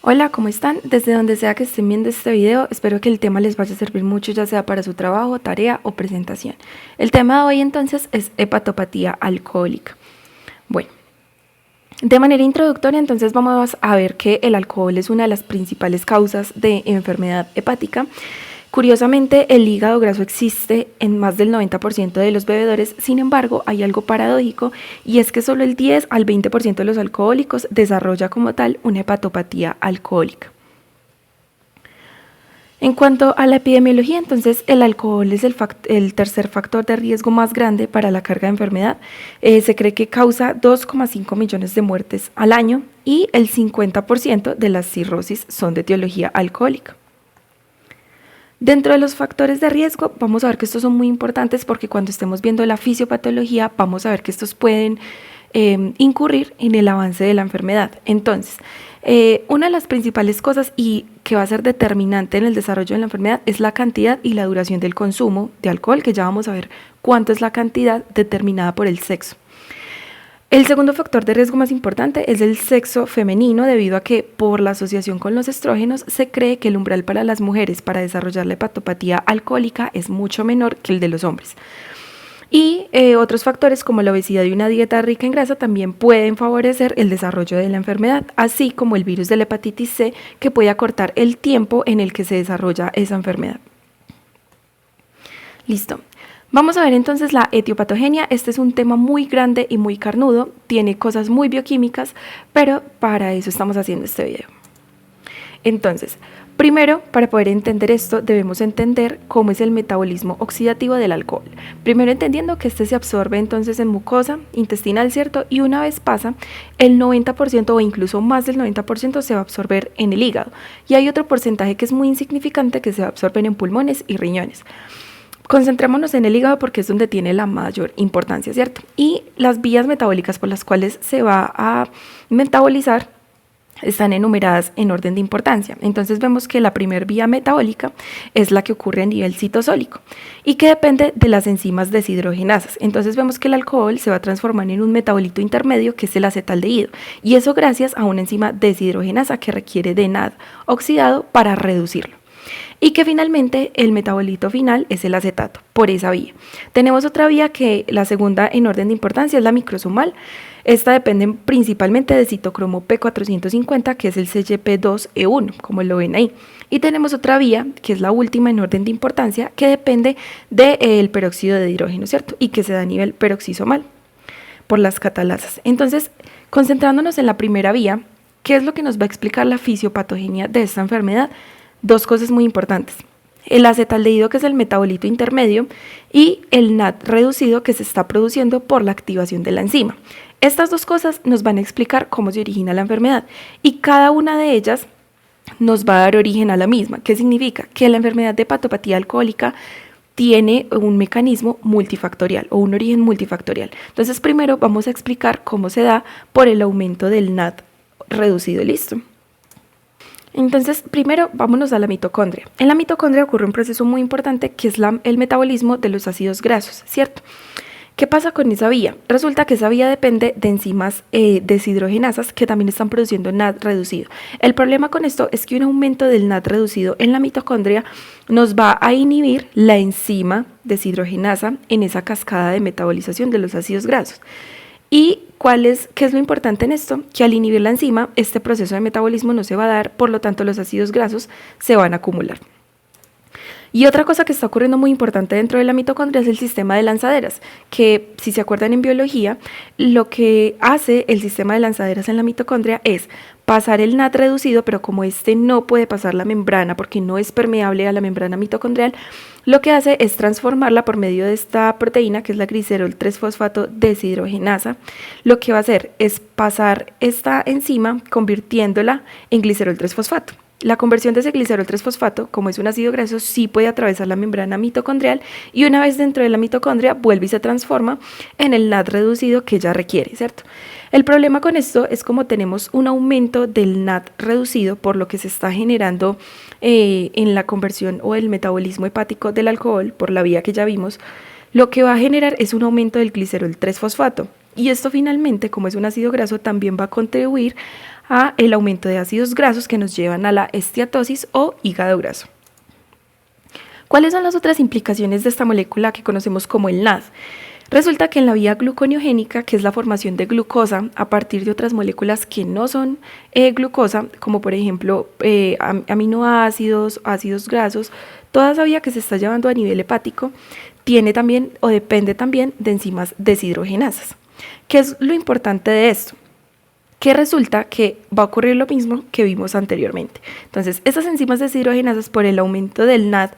Hola, ¿cómo están? Desde donde sea que estén viendo este video, espero que el tema les vaya a servir mucho, ya sea para su trabajo, tarea o presentación. El tema de hoy entonces es hepatopatía alcohólica. Bueno, de manera introductoria entonces vamos a ver que el alcohol es una de las principales causas de enfermedad hepática. Curiosamente, el hígado graso existe en más del 90% de los bebedores, sin embargo, hay algo paradójico y es que solo el 10 al 20% de los alcohólicos desarrolla como tal una hepatopatía alcohólica. En cuanto a la epidemiología, entonces el alcohol es el tercer factor de riesgo más grande para la carga de enfermedad. Se cree que causa 2,5 millones de muertes al año y el 50% de las cirrosis son de etiología alcohólica. Dentro de los factores de riesgo, vamos a ver que estos son muy importantes porque cuando estemos viendo la fisiopatología, vamos a ver que estos pueden incurrir en el avance de la enfermedad. Entonces, una de las principales cosas y que va a ser determinante en el desarrollo de la enfermedad es la cantidad y la duración del consumo de alcohol, que ya vamos a ver cuánto es la cantidad determinada por el sexo. El segundo factor de riesgo más importante es el sexo femenino, debido a que por la asociación con los estrógenos se cree que el umbral para las mujeres para desarrollar la hepatopatía alcohólica es mucho menor que el de los hombres. Y otros factores como la obesidad y una dieta rica en grasa también pueden favorecer el desarrollo de la enfermedad, así como el virus de la hepatitis C, que puede acortar el tiempo en el que se desarrolla esa enfermedad. Listo. Vamos a ver entonces la etiopatogenia. Este es un tema muy grande y muy carnudo, tiene cosas muy bioquímicas, pero para eso estamos haciendo este video. Entonces, primero, para poder entender esto, debemos entender cómo es el metabolismo oxidativo del alcohol. Primero entendiendo que este se absorbe entonces en mucosa intestinal, ¿cierto? Y una vez pasa, el 90% o incluso más del 90% se va a absorber en el hígado. Y hay otro porcentaje que es muy insignificante que se va a absorber en pulmones y riñones. Concentrémonos en el hígado porque es donde tiene la mayor importancia, ¿cierto? Y las vías metabólicas por las cuales se va a metabolizar están enumeradas en orden de importancia. Entonces vemos que la primera vía metabólica es la que ocurre a nivel citosólico y que depende de las enzimas deshidrogenasas. Entonces vemos que el alcohol se va a transformar en un metabolito intermedio que es el acetaldehído, y eso gracias a una enzima deshidrogenasa que requiere de NAD oxidado para reducirlo. Y que finalmente el metabolito final es el acetato, por esa vía. Tenemos otra vía que la segunda en orden de importancia es la microsomal. Esta depende principalmente de citocromo P450, que es el CYP2E1, como lo ven ahí. Y tenemos otra vía, que es la última en orden de importancia, que depende del peróxido de hidrógeno, ¿cierto? Y que se da a nivel peroxisomal por las catalasas. Entonces, concentrándonos en la primera vía, ¿qué es lo que nos va a explicar la fisiopatogenia de esta enfermedad? Dos cosas muy importantes: el acetaldehído, que es el metabolito intermedio, y el NAD reducido, que se está produciendo por la activación de la enzima. Estas dos cosas nos van a explicar cómo se origina la enfermedad, y cada una de ellas nos va a dar origen a la misma. ¿Qué significa? Que la enfermedad de hepatopatía alcohólica tiene un mecanismo multifactorial o un origen multifactorial. Entonces, primero vamos a explicar cómo se da por el aumento del NAD reducido. Listo. Entonces, primero vámonos a la mitocondria. En la mitocondria ocurre un proceso muy importante que es el metabolismo de los ácidos grasos, ¿cierto? ¿Qué pasa con esa vía? Resulta que esa vía depende de enzimas deshidrogenasas que también están produciendo NAD reducido. El problema con esto es que un aumento del NAD reducido en la mitocondria nos va a inhibir la enzima deshidrogenasa en esa cascada de metabolización de los ácidos grasos. ¿Y qué es lo importante en esto? Que al inhibir la enzima, este proceso de metabolismo no se va a dar, por lo tanto los ácidos grasos se van a acumular. Y otra cosa que está ocurriendo muy importante dentro de la mitocondria es el sistema de lanzaderas, que si se acuerdan en biología, lo que hace el sistema de lanzaderas en la mitocondria es pasar el NAD reducido, pero como este no puede pasar la membrana porque no es permeable a la membrana mitocondrial, lo que hace es transformarla por medio de esta proteína, que es la glicerol 3-fosfato deshidrogenasa. Lo que va a hacer es pasar esta enzima convirtiéndola en glicerol 3-fosfato. La conversión de ese glicerol 3-fosfato, como es un ácido graso, sí puede atravesar la membrana mitocondrial y una vez dentro de la mitocondria vuelve y se transforma en el NAD reducido que ella requiere, ¿cierto? El problema con esto es como tenemos un aumento del NAD reducido por lo que se está generando en la conversión o el metabolismo hepático del alcohol por la vía que ya vimos, lo que va a generar es un aumento del glicerol 3-fosfato. Y esto finalmente, como es un ácido graso, también va a contribuir a el aumento de ácidos grasos que nos llevan a la esteatosis o hígado graso. ¿Cuáles son las otras implicaciones de esta molécula que conocemos como el NAD? Resulta que en la vía gluconeogénica, que es la formación de glucosa a partir de otras moléculas que no son glucosa, como por ejemplo aminoácidos, ácidos grasos, toda esa vía que se está llevando a nivel hepático tiene también o depende también de enzimas deshidrogenasas. ¿Qué es lo importante de esto? Que resulta que va a ocurrir lo mismo que vimos anteriormente. Entonces, esas enzimas deshidrogenasas por el aumento del NAD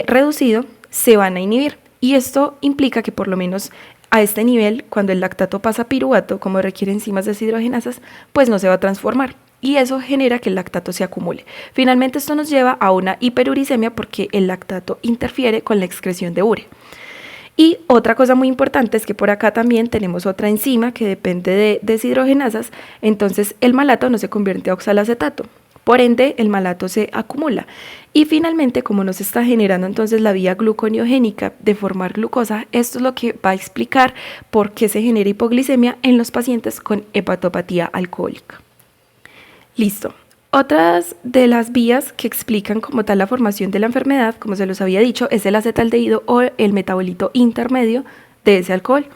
reducido se van a inhibir. Y esto implica que por lo menos a este nivel, cuando el lactato pasa a piruvato, como requiere enzimas deshidrogenasas, pues no se va a transformar. Y eso genera que el lactato se acumule. Finalmente esto nos lleva a una hiperuricemia porque el lactato interfiere con la excreción de urea. Y otra cosa muy importante es que por acá también tenemos otra enzima que depende de deshidrogenasas, entonces el malato no se convierte a oxalacetato. Por ende, el malato se acumula. Y finalmente, como nos está generando entonces la vía gluconeogénica de formar glucosa, esto es lo que va a explicar por qué se genera hipoglicemia en los pacientes con hepatopatía alcohólica. Listo. Otras de las vías que explican como tal la formación de la enfermedad, como se los había dicho, es el acetaldehído o el metabolito intermedio de ese alcohol.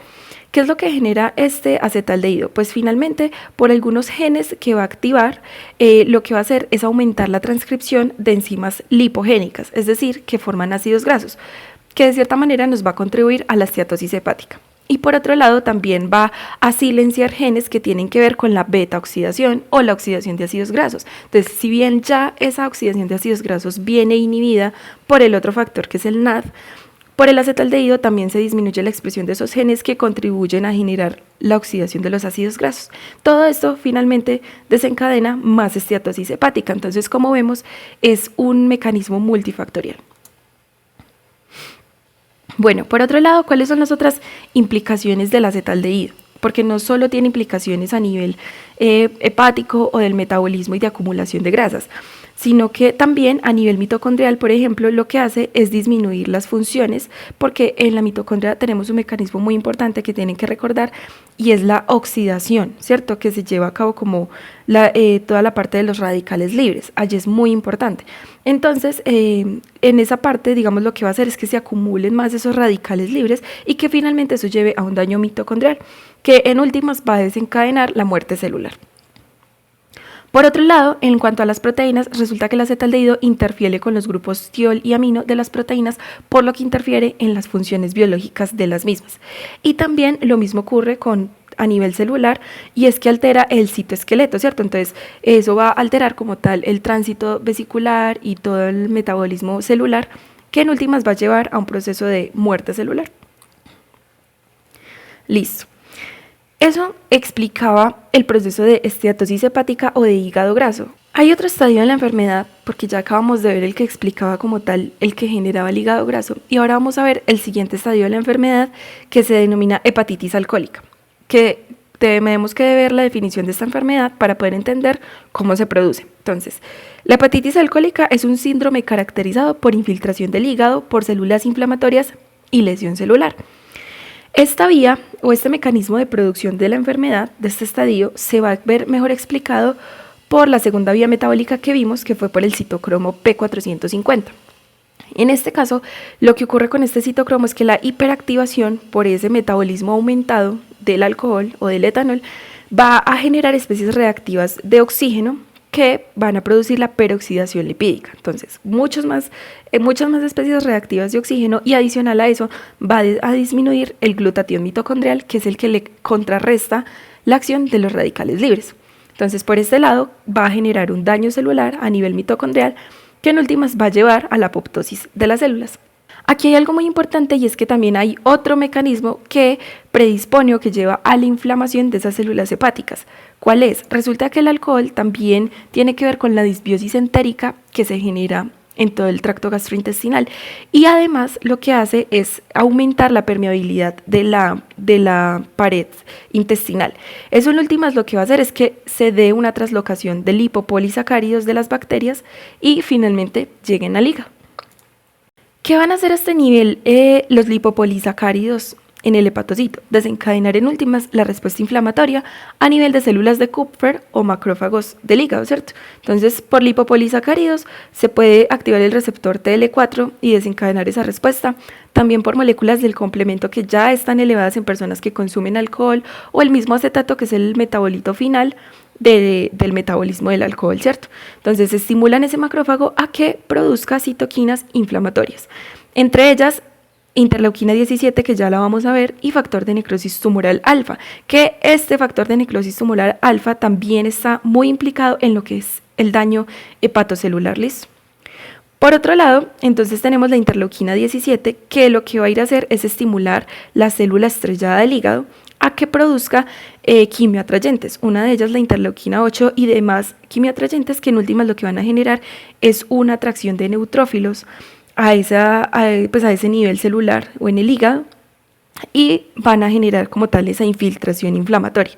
¿Qué es lo que genera este acetaldehído? Pues finalmente, por algunos genes que va a activar, lo que va a hacer es aumentar la transcripción de enzimas lipogénicas, es decir, que forman ácidos grasos, que de cierta manera nos va a contribuir a la esteatosis hepática. Y por otro lado, también va a silenciar genes que tienen que ver con la beta-oxidación o la oxidación de ácidos grasos. Entonces, si bien ya esa oxidación de ácidos grasos viene inhibida por el otro factor que es el NAD, por el acetaldehído también se disminuye la expresión de esos genes que contribuyen a generar la oxidación de los ácidos grasos. Todo esto finalmente desencadena más esteatosis hepática. Entonces, como vemos, es un mecanismo multifactorial. Bueno, por otro lado, ¿cuáles son las otras implicaciones del acetaldehído? Porque no solo tiene implicaciones a nivel hepático o del metabolismo y de acumulación de grasas, sino que también a nivel mitocondrial, por ejemplo, lo que hace es disminuir las funciones, porque en la mitocondria tenemos un mecanismo muy importante que tienen que recordar y es la oxidación, ¿cierto? Que se lleva a cabo como toda la parte de los radicales libres, allí es muy importante. Entonces, en esa parte, digamos, lo que va a hacer es que se acumulen más esos radicales libres y que finalmente eso lleve a un daño mitocondrial, que en últimas va a desencadenar la muerte celular. Por otro lado, en cuanto a las proteínas, resulta que el acetaldehído interfiere con los grupos tiol y amino de las proteínas, por lo que interfiere en las funciones biológicas de las mismas. Y también lo mismo ocurre a nivel celular, y es que altera el citoesqueleto, ¿cierto? Entonces, eso va a alterar como tal el tránsito vesicular y todo el metabolismo celular, que en últimas va a llevar a un proceso de muerte celular. Listo. Eso explicaba el proceso de esteatosis hepática o de hígado graso. Hay otro estadio en la enfermedad, porque ya acabamos de ver el que explicaba como tal el que generaba el hígado graso, y ahora vamos a ver el siguiente estadio de la enfermedad, que se denomina hepatitis alcohólica, que tenemos que ver la definición de esta enfermedad para poder entender cómo se produce. Entonces, la hepatitis alcohólica es un síndrome caracterizado por infiltración del hígado por células inflamatorias y lesión celular. Esta vía o este mecanismo de producción de la enfermedad, de este estadio, se va a ver mejor explicado por la segunda vía metabólica que vimos, que fue por el citocromo P450. En este caso, lo que ocurre con este citocromo es que la hiperactivación por ese metabolismo aumentado del alcohol o del etanol va a generar especies reactivas de oxígeno que van a producir la peroxidación lipídica. Entonces, muchas más especies reactivas de oxígeno, y adicional a eso va a disminuir el glutatión mitocondrial, que es el que le contrarresta la acción de los radicales libres. Entonces, por este lado va a generar un daño celular a nivel mitocondrial que en últimas va a llevar a la apoptosis de las células. Aquí hay algo muy importante, y es que también hay otro mecanismo que predispone o que lleva a la inflamación de esas células hepáticas. ¿Cuál es? Resulta que el alcohol también tiene que ver con la disbiosis entérica que se genera en todo el tracto gastrointestinal, y además lo que hace es aumentar la permeabilidad de la pared intestinal. Eso en últimas lo que va a hacer es que se dé una traslocación de lipopolisacáridos de las bacterias y finalmente lleguen al hígado. ¿Qué van a hacer a este nivel los lipopolisacáridos en el hepatocito, desencadenar en últimas la respuesta inflamatoria a nivel de células de Kupffer o macrófagos del hígado, ¿cierto? Entonces, por lipopolisacáridos se puede activar el receptor TL4 y desencadenar esa respuesta, también por moléculas del complemento que ya están elevadas en personas que consumen alcohol o el mismo acetato que es el metabolito final del metabolismo del alcohol, ¿cierto? Entonces, estimulan ese macrófago a que produzca citoquinas inflamatorias, entre ellas interleuquina 17, que ya la vamos a ver, y factor de necrosis tumoral alfa, que este factor de necrosis tumoral alfa también está muy implicado en lo que es el daño hepatocelular, ¿listo? Por otro lado, entonces tenemos la interleuquina 17, que lo que va a ir a hacer es estimular la célula estrellada del hígado a que produzca quimioatrayentes, una de ellas la interleuquina 8 y demás quimioatrayentes que en últimas lo que van a generar es una atracción de neutrófilos a ese nivel celular o en el hígado y van a generar como tal esa infiltración inflamatoria.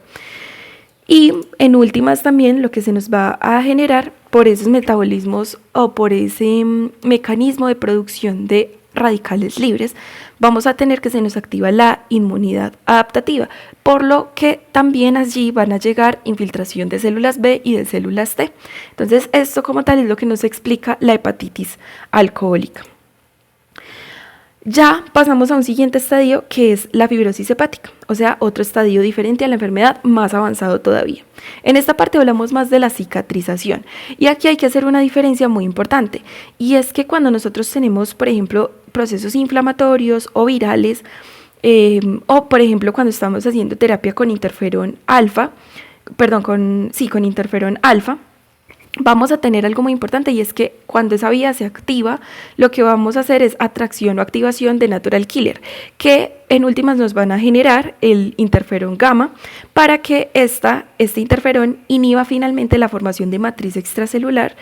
Y en últimas también lo que se nos va a generar por esos metabolismos o por ese mecanismo de producción de radicales libres, vamos a tener que se nos activa la inmunidad adaptativa, por lo que también allí van a llegar infiltración de células B y de células T. Entonces esto como tal es lo que nos explica la hepatitis alcohólica. Ya pasamos a un siguiente estadio que es la fibrosis hepática, o sea, otro estadio diferente a la enfermedad, más avanzado todavía. En esta parte hablamos más de la cicatrización y aquí hay que hacer una diferencia muy importante y es que cuando nosotros tenemos, por ejemplo, procesos inflamatorios o virales o por ejemplo cuando estamos haciendo terapia con interferón alfa, con interferón alfa, vamos a tener algo muy importante y es que cuando esa vía se activa, lo que vamos a hacer es atracción o activación de natural killer, que en últimas nos van a generar el interferón gamma para que este interferón inhiba finalmente la formación de matriz extracelular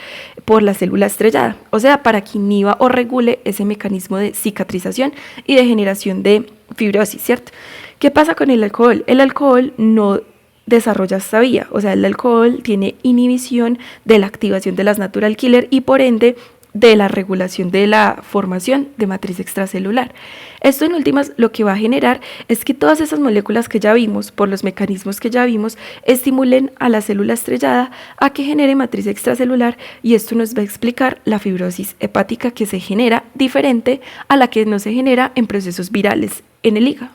por la célula estrellada, o sea, para que inhiba o regule ese mecanismo de cicatrización y de generación de fibrosis, ¿cierto? ¿Qué pasa con el alcohol? El alcohol no desarrolla esta vía, o sea, el alcohol tiene inhibición de la activación de las natural killer y por ende de la regulación de la formación de matriz extracelular. Esto en últimas lo que va a generar es que todas esas moléculas que ya vimos, por los mecanismos que ya vimos, estimulen a la célula estrellada a que genere matriz extracelular y esto nos va a explicar la fibrosis hepática que se genera diferente a la que no se genera en procesos virales en el hígado.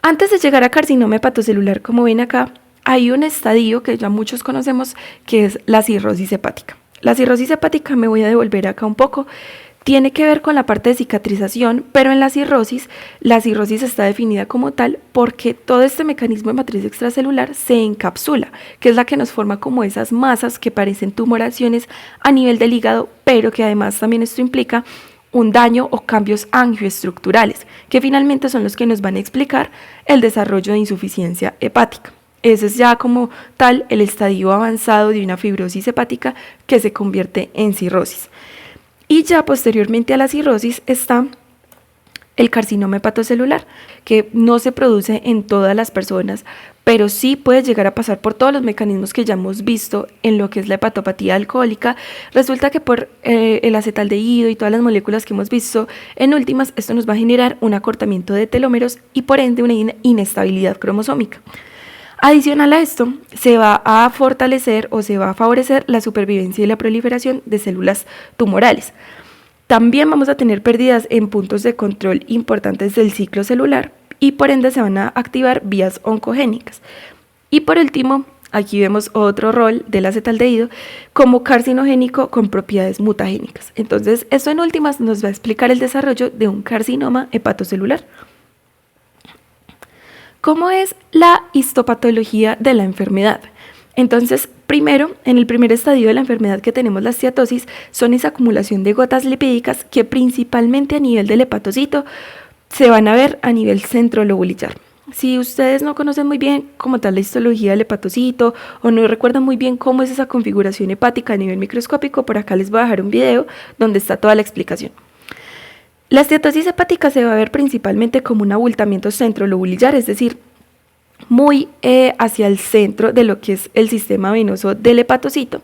Antes de llegar a carcinoma hepatocelular, como ven acá, hay un estadio que ya muchos conocemos que es la cirrosis hepática. La cirrosis hepática, me voy a devolver acá un poco, tiene que ver con la parte de cicatrización, pero en la cirrosis está definida como tal porque todo este mecanismo de matriz extracelular se encapsula, que es la que nos forma como esas masas que parecen tumoraciones a nivel del hígado, pero que además también esto implica un daño o cambios angioestructurales, que finalmente son los que nos van a explicar el desarrollo de insuficiencia hepática. Ese es ya como tal el estadio avanzado de una fibrosis hepática que se convierte en cirrosis. Y ya posteriormente a la cirrosis está el carcinoma hepatocelular, que no se produce en todas las personas, pero sí puede llegar a pasar por todos los mecanismos que ya hemos visto en lo que es la hepatopatía alcohólica. Resulta que por el acetaldehído y todas las moléculas que hemos visto, en últimas, esto nos va a generar un acortamiento de telómeros y por ende una inestabilidad cromosómica. Adicional a esto, se va a fortalecer o se va a favorecer la supervivencia y la proliferación de células tumorales. También vamos a tener pérdidas en puntos de control importantes del ciclo celular y por ende se van a activar vías oncogénicas. Y por último, aquí vemos otro rol del acetaldehído como carcinogénico con propiedades mutagénicas. Entonces, esto en últimas nos va a explicar el desarrollo de un carcinoma hepatocelular. ¿Cómo es la histopatología de la enfermedad? Entonces, primero, en el primer estadio de la enfermedad que tenemos la esteatosis, son esa acumulación de gotas lipídicas que principalmente a nivel del hepatocito se van a ver a nivel centrolobulillar. Si ustedes no conocen muy bien como tal la histología del hepatocito o no recuerdan muy bien cómo es esa configuración hepática a nivel microscópico, por acá les voy a dejar un video donde está toda la explicación. La esteatosis hepática se va a ver principalmente como un abultamiento centrolobulillar, es decir, muy hacia el centro de lo que es el sistema venoso del hepatocito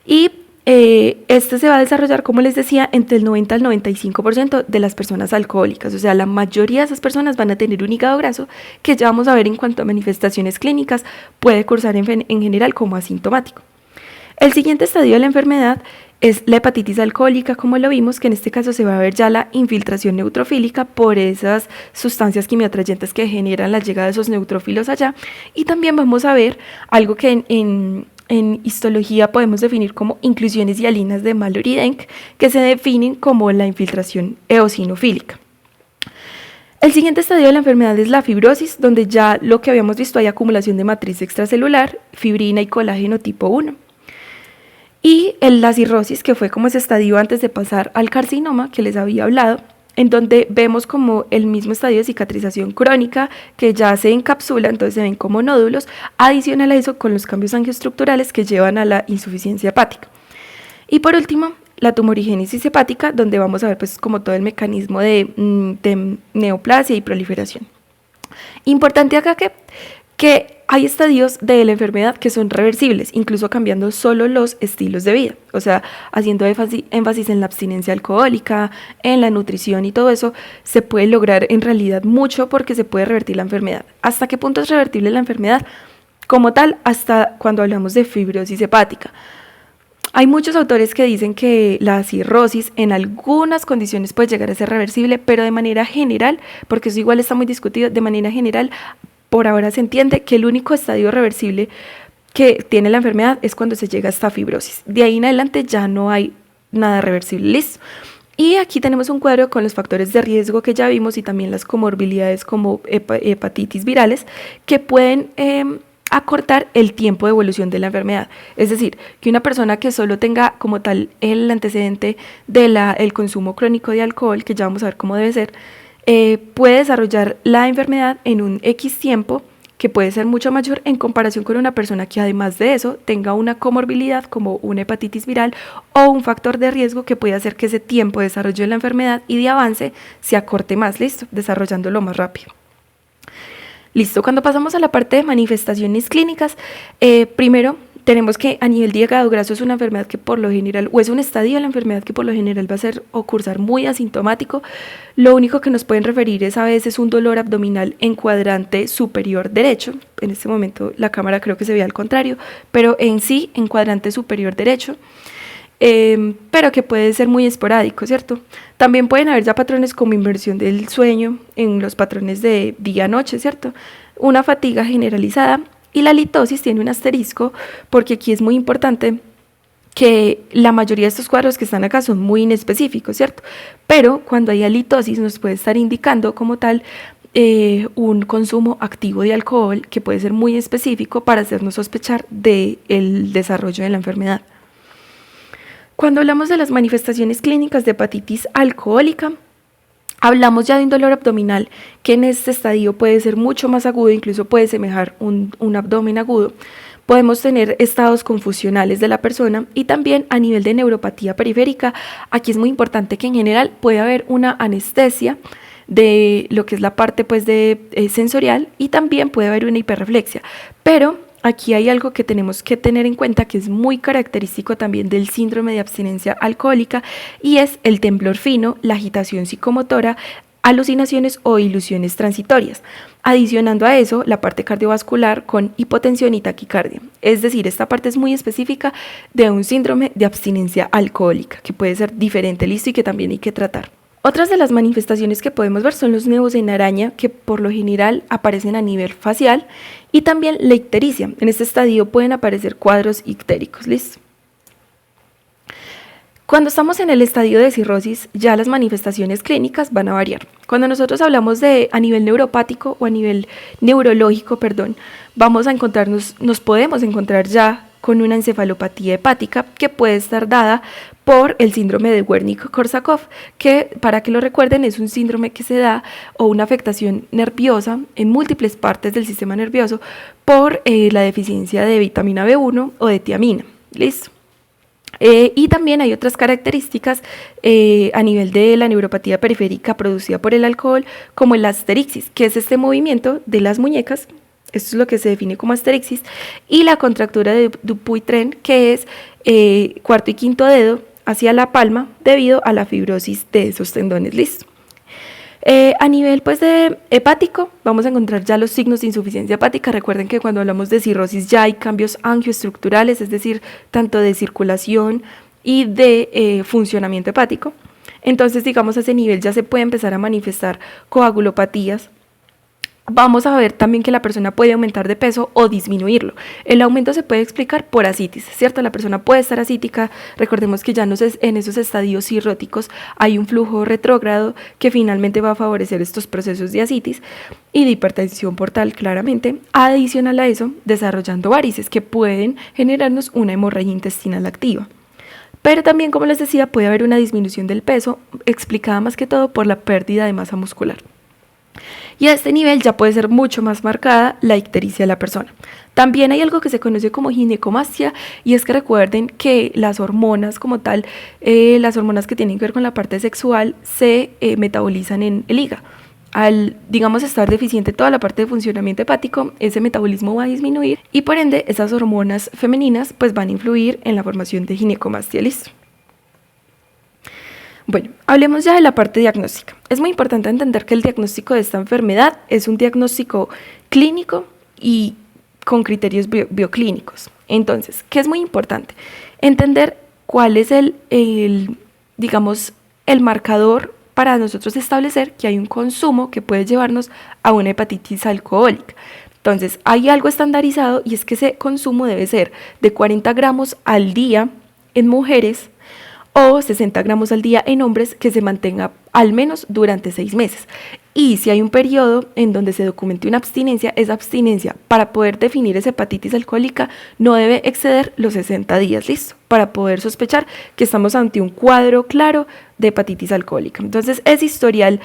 y este se va a desarrollar, como les decía, entre el 90 al 95% de las personas alcohólicas. O sea, la mayoría de esas personas van a tener un hígado graso que ya vamos a ver en cuanto a manifestaciones clínicas puede cursar en general como asintomático. El siguiente estadio de la enfermedad es la hepatitis alcohólica, como lo vimos, que en este caso se va a ver ya la infiltración neutrofílica por esas sustancias quimioatrayentes que generan la llegada de esos neutrófilos allá. Y también vamos a ver algo que en histología podemos definir como inclusiones hialinas de Mallory-Denk, que se definen como la infiltración eosinofílica. El siguiente estadio de la enfermedad es la fibrosis, donde ya lo que habíamos visto hay acumulación de matriz extracelular, fibrina y colágeno tipo 1. Y la cirrosis, que fue como ese estadio antes de pasar al carcinoma que les había hablado, en donde vemos como el mismo estadio de cicatrización crónica que ya se encapsula, entonces se ven como nódulos, adicional a eso con los cambios angioestructurales que llevan a la insuficiencia hepática. Y por último, la tumorigénesis hepática, donde vamos a ver pues como todo el mecanismo de neoplasia y proliferación. Importante acá que hay estadios de la enfermedad que son reversibles, incluso cambiando solo los estilos de vida, o sea, haciendo énfasis en la abstinencia alcohólica, en la nutrición y todo eso, se puede lograr en realidad mucho porque se puede revertir la enfermedad. ¿Hasta qué punto es revertible la enfermedad? Como tal, hasta cuando hablamos de fibrosis hepática. Hay muchos autores que dicen que la cirrosis en algunas condiciones puede llegar a ser reversible, pero de manera general, porque eso igual está muy discutido, de manera general, por ahora se entiende que el único estadio reversible que tiene la enfermedad es cuando se llega a esta fibrosis. De ahí en adelante ya no hay nada reversible. Listo. Y aquí tenemos un cuadro con los factores de riesgo que ya vimos y también las comorbilidades como hepatitis virales que pueden acortar el tiempo de evolución de la enfermedad. Es decir, que una persona que solo tenga como tal el antecedente del consumo crónico de alcohol, que ya vamos a ver cómo debe ser, puede desarrollar la enfermedad en un X tiempo que puede ser mucho mayor en comparación con una persona que además de eso tenga una comorbilidad como una hepatitis viral o un factor de riesgo que puede hacer que ese tiempo de desarrollo de la enfermedad y de avance se acorte más, listo, desarrollándolo más rápido. Listo, cuando pasamos a la parte de manifestaciones clínicas, primero tenemos que a nivel de hígado graso es una enfermedad que por lo general, o es un estadio de la enfermedad que por lo general va a ser o cursar muy asintomático. Lo único que nos pueden referir es a veces un dolor abdominal en cuadrante superior derecho. En este momento la cámara creo que se ve al contrario, pero en sí en cuadrante superior derecho. Pero que puede ser muy esporádico, ¿cierto? También pueden haber ya patrones como inversión del sueño en los patrones de día-noche, ¿cierto? Una fatiga generalizada. Y la litosis tiene un asterisco porque aquí es muy importante que la mayoría de estos cuadros que están acá son muy inespecíficos, ¿cierto? Pero cuando hay halitosis nos puede estar indicando como tal un consumo activo de alcohol que puede ser muy específico para hacernos sospechar del desarrollo de la enfermedad. Cuando hablamos de las manifestaciones clínicas de hepatitis alcohólica, hablamos ya de un dolor abdominal que en este estadio puede ser mucho más agudo, incluso puede semejar un abdomen agudo. Podemos tener estados confusionales de la persona y también a nivel de neuropatía periférica. Aquí es muy importante que en general puede haber una anestesia de lo que es la parte pues sensorial y también puede haber una hiperreflexia. Pero aquí hay algo que tenemos que tener en cuenta que es muy característico también del síndrome de abstinencia alcohólica y es el temblor fino, la agitación psicomotora, alucinaciones o ilusiones transitorias, adicionando a eso la parte cardiovascular con hipotensión y taquicardia. Es decir, esta parte es muy específica de un síndrome de abstinencia alcohólica que puede ser diferente, listo, y que también hay que tratar. Otras de las manifestaciones que podemos ver son los nevos en araña, que por lo general aparecen a nivel facial, y también la ictericia. En este estadio pueden aparecer cuadros ictéricos. ¿Listo? Cuando estamos en el estadio de cirrosis, ya las manifestaciones clínicas van a variar. Cuando nosotros hablamos de a nivel neuropático o a nivel neurológico, vamos a nos podemos encontrar ya con una encefalopatía hepática que puede estar dada por el síndrome de Wernicke-Korsakoff, que para que lo recuerden es un síndrome que se da o una afectación nerviosa en múltiples partes del sistema nervioso por la deficiencia de vitamina B1 o de tiamina. ¿Listo? Y también hay otras características a nivel de la neuropatía periférica producida por el alcohol, como el asterixis, que es este movimiento de las muñecas esto es lo que se define como asterixis, y la contractura de Dupuytren, que es cuarto y quinto dedo hacia la palma debido a la fibrosis de esos tendones, listo. A nivel pues de hepático, vamos a encontrar ya los signos de insuficiencia hepática. Recuerden que cuando hablamos de cirrosis ya hay cambios angioestructurales, es decir, tanto de circulación y de funcionamiento hepático. Entonces, digamos, a ese nivel ya se puede empezar a manifestar coagulopatías. Vamos a ver también que la persona puede aumentar de peso o disminuirlo. El aumento se puede explicar por ascitis, ¿cierto? La persona puede estar ascítica. Recordemos que ya en esos estadios cirróticos hay un flujo retrógrado que finalmente va a favorecer estos procesos de ascitis y de hipertensión portal claramente. Adicional a eso, desarrollando varices que pueden generarnos una hemorragia intestinal activa. Pero también, como les decía, puede haber una disminución del peso explicada más que todo por la pérdida de masa muscular. Y a este nivel ya puede ser mucho más marcada la ictericia de la persona. También hay algo que se conoce como ginecomastia, y es que recuerden que las hormonas como tal, las hormonas que tienen que ver con la parte sexual, se metabolizan en el hígado. Al, digamos, estar deficiente toda la parte de funcionamiento hepático, ese metabolismo va a disminuir y por ende esas hormonas femeninas pues van a influir en la formación de ginecomastia, listo. Bueno, hablemos ya de la parte diagnóstica. Es muy importante entender que el diagnóstico de esta enfermedad es un diagnóstico clínico y con criterios bioclínicos. Entonces, ¿qué es muy importante? Entender cuál es digamos, el marcador para nosotros establecer que hay un consumo que puede llevarnos a una hepatitis alcohólica. Entonces, hay algo estandarizado y es que ese consumo debe ser de 40 gramos al día en mujeres o 60 gramos al día en hombres, que se mantenga al menos durante 6 meses. Y si hay un periodo en donde se documente una abstinencia, esa abstinencia para poder definir esa hepatitis alcohólica no debe exceder los 60 días, listo, para poder sospechar que estamos ante un cuadro claro de hepatitis alcohólica. Entonces, ese historial,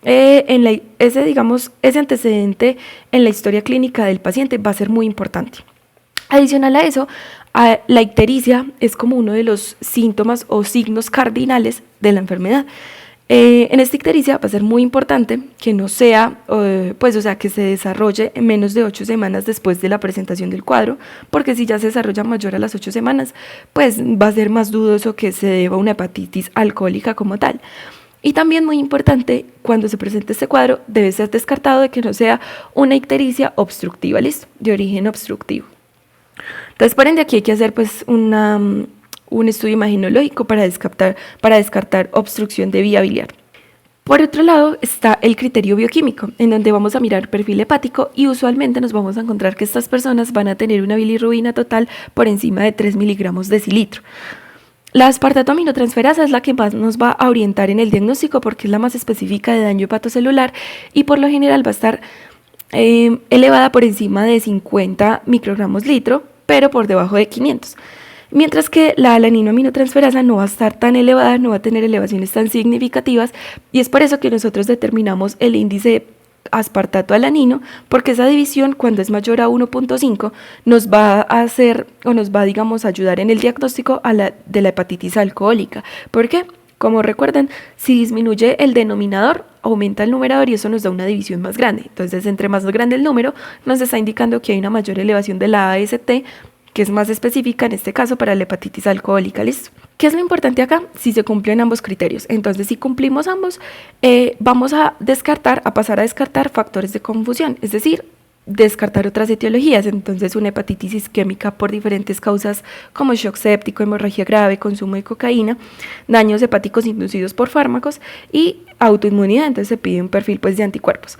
ese antecedente en la historia clínica del paciente va a ser muy importante. Adicional a eso, la ictericia es como uno de los síntomas o signos cardinales de la enfermedad. En esta ictericia va a ser muy importante que no sea, que se desarrolle en menos de 8 semanas después de la presentación del cuadro, porque si ya se desarrolla mayor a las 8 semanas, pues va a ser más dudoso que se deba a una hepatitis alcohólica como tal. Y también muy importante, cuando se presente este cuadro, debe ser descartado de que no sea una ictericia obstructiva, ¿listo? De origen obstructivo. Entonces, por ende, aquí hay que hacer pues un estudio imaginológico para descartar obstrucción de vía biliar. Por otro lado está el criterio bioquímico, en donde vamos a mirar perfil hepático y usualmente nos vamos a encontrar que estas personas van a tener una bilirrubina total por encima de 3 miligramos decilitro. La aspartato aminotransferasa es la que más nos va a orientar en el diagnóstico porque es la más específica de daño hepatocelular y por lo general va a estar elevada por encima de 50 microgramos litro, pero por debajo de 500. Mientras que la alaninoaminotransferasa no va a estar tan elevada, no va a tener elevaciones tan significativas, y es por eso que nosotros determinamos el índice aspartato alanino, porque esa división, cuando es mayor a 1.5, nos va a hacer o nos va, digamos, a ayudar en el diagnóstico de la hepatitis alcohólica. ¿Por qué? Como recuerden, si disminuye el denominador, aumenta el numerador y eso nos da una división más grande. Entonces, entre más grande el número, nos está indicando que hay una mayor elevación de la AST, que es más específica en este caso para la hepatitis alcohólica, ¿listo? ¿Qué es lo importante acá? Si se cumplen ambos criterios. Entonces, si cumplimos ambos, vamos a pasar a descartar factores de confusión, es decir, descartar otras etiologías. Entonces, una hepatitis isquémica por diferentes causas como shock séptico, hemorragia grave, consumo de cocaína, daños hepáticos inducidos por fármacos y autoinmunidad. Entonces, se pide un perfil pues de anticuerpos.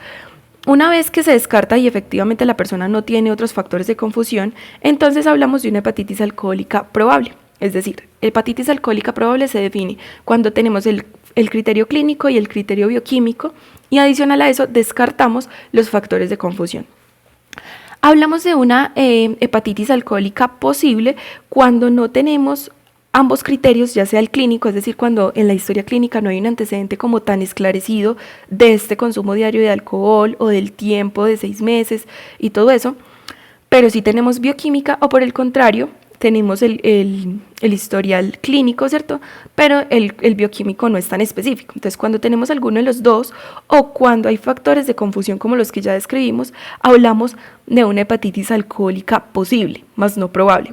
Una vez que se descarta y efectivamente la persona no tiene otros factores de confusión, entonces hablamos de una hepatitis alcohólica probable. Es decir, hepatitis alcohólica probable se define cuando tenemos el criterio clínico y el criterio bioquímico, y adicional a eso descartamos los factores de confusión. Hablamos de una hepatitis alcohólica posible cuando no tenemos ambos criterios, ya sea el clínico, es decir, cuando en la historia clínica no hay un antecedente como tan esclarecido de este consumo diario de alcohol o del tiempo de 6 meses y todo eso, pero sí tenemos bioquímica, o por el contrario, tenemos el historial clínico, ¿cierto? Pero el bioquímico no es tan específico. Entonces, cuando tenemos alguno de los dos o cuando hay factores de confusión como los que ya describimos, hablamos de una hepatitis alcohólica posible, más no probable.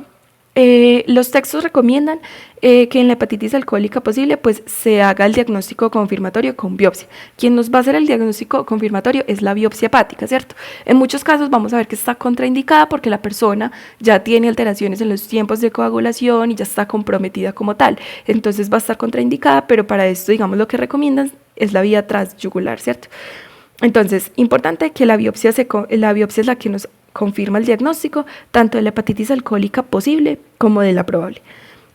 Los textos recomiendan que en la hepatitis alcohólica posible pues se haga el diagnóstico confirmatorio con biopsia. Quien nos va a hacer el diagnóstico confirmatorio es la biopsia hepática, ¿cierto? En muchos casos vamos a ver que está contraindicada porque la persona ya tiene alteraciones en los tiempos de coagulación y ya está comprometida como tal. Entonces va a estar contraindicada, pero para esto, digamos, lo que recomiendan es la vía transyugular, ¿cierto? Entonces, importante que la biopsia es la que nos confirma el diagnóstico tanto de la hepatitis alcohólica posible como de la probable.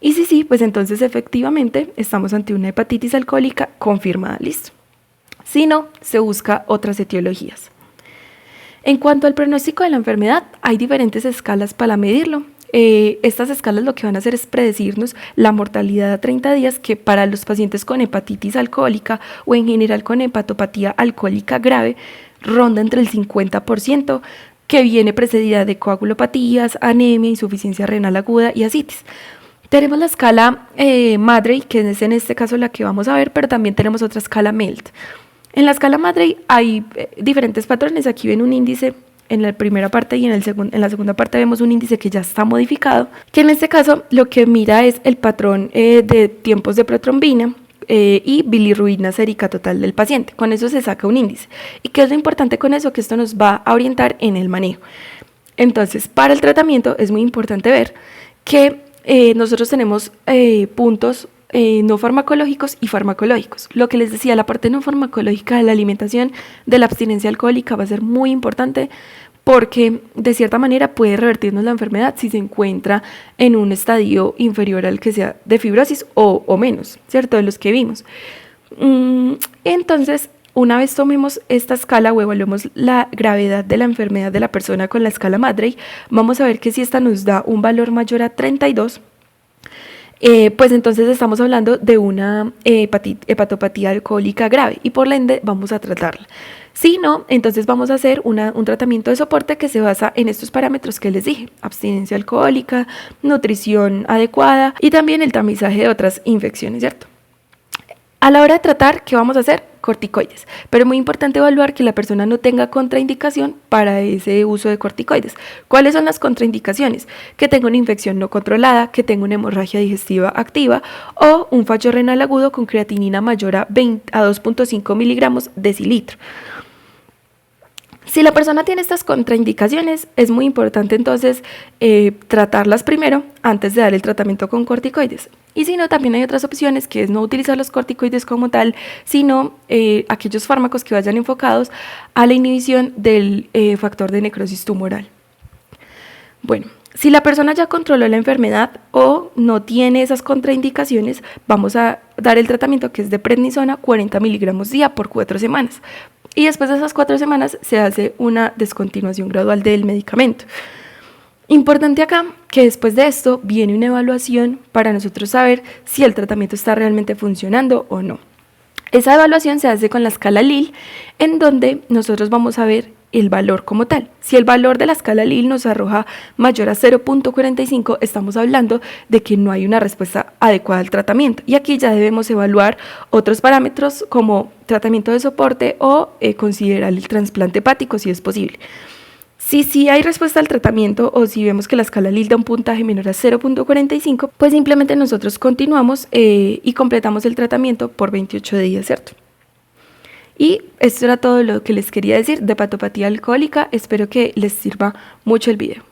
Y si sí, pues entonces efectivamente estamos ante una hepatitis alcohólica confirmada, listo. Si no, se busca otras etiologías. En cuanto al pronóstico de la enfermedad, hay diferentes escalas para medirlo. Estas escalas lo que van a hacer es predecirnos la mortalidad a 30 días, que para los pacientes con hepatitis alcohólica o en general con hepatopatía alcohólica grave ronda entre el 50%, que viene precedida de coagulopatías, anemia, insuficiencia renal aguda y ascitis. Tenemos la escala Maddrey, que es en este caso la que vamos a ver, pero también tenemos otra escala MELT. En la escala Maddrey hay diferentes patrones. Aquí ven un índice en la primera parte y en la segunda parte vemos un índice que ya está modificado, que en este caso lo que mira es el patrón de tiempos de protrombina y bilirrubina sérica total del paciente. Con eso se saca un índice. ¿Y qué es lo importante con eso? Que esto nos va a orientar en el manejo. Entonces, para el tratamiento es muy importante ver que nosotros tenemos puntos no farmacológicos y farmacológicos. Lo que les decía, la parte no farmacológica de la alimentación, de la abstinencia alcohólica, va a ser muy importante porque de cierta manera puede revertirnos la enfermedad si se encuentra en un estadio inferior al que sea de fibrosis o menos, ¿cierto? De los que vimos. Entonces, una vez tomemos esta escala o evaluemos la gravedad de la enfermedad de la persona con la escala Maddrey, vamos a ver que si esta nos da un valor mayor a 32, pues entonces estamos hablando de una hepatopatía alcohólica grave y por la ende vamos a tratarla. Si no, entonces vamos a hacer un tratamiento de soporte que se basa en estos parámetros que les dije: abstinencia alcohólica, nutrición adecuada y también el tamizaje de otras infecciones, ¿cierto? A la hora de tratar, ¿qué vamos a hacer? Corticoides. Pero es muy importante evaluar que la persona no tenga contraindicación para ese uso de corticoides. ¿Cuáles son las contraindicaciones? Que tenga una infección no controlada, que tenga una hemorragia digestiva activa o un fallo renal agudo con creatinina mayor a 2.5 miligramos decilitro. Si la persona tiene estas contraindicaciones, es muy importante entonces tratarlas primero antes de dar el tratamiento con corticoides. Y si no, también hay otras opciones, que es no utilizar los corticoides como tal, sino aquellos fármacos que vayan enfocados a la inhibición del factor de necrosis tumoral. Bueno, si la persona ya controló la enfermedad o no tiene esas contraindicaciones, vamos a dar el tratamiento que es de prednisona 40 miligramos día por 4 semanas. Y después de esas 4 semanas se hace una descontinuación gradual del medicamento. Importante acá que después de esto viene una evaluación para nosotros saber si el tratamiento está realmente funcionando o no. Esa evaluación se hace con la escala Lille, en donde nosotros vamos a ver el valor como tal. Si el valor de la escala Lille nos arroja mayor a 0.45, estamos hablando de que no hay una respuesta adecuada al tratamiento. Y aquí ya debemos evaluar otros parámetros como tratamiento de soporte o considerar el trasplante hepático si es posible. Si sí hay respuesta al tratamiento o si vemos que la escala Lille da un puntaje menor a 0.45, pues simplemente nosotros continuamos y completamos el tratamiento por 28 días, ¿cierto? Y esto era todo lo que les quería decir de hepatopatía alcohólica. Espero que les sirva mucho el video.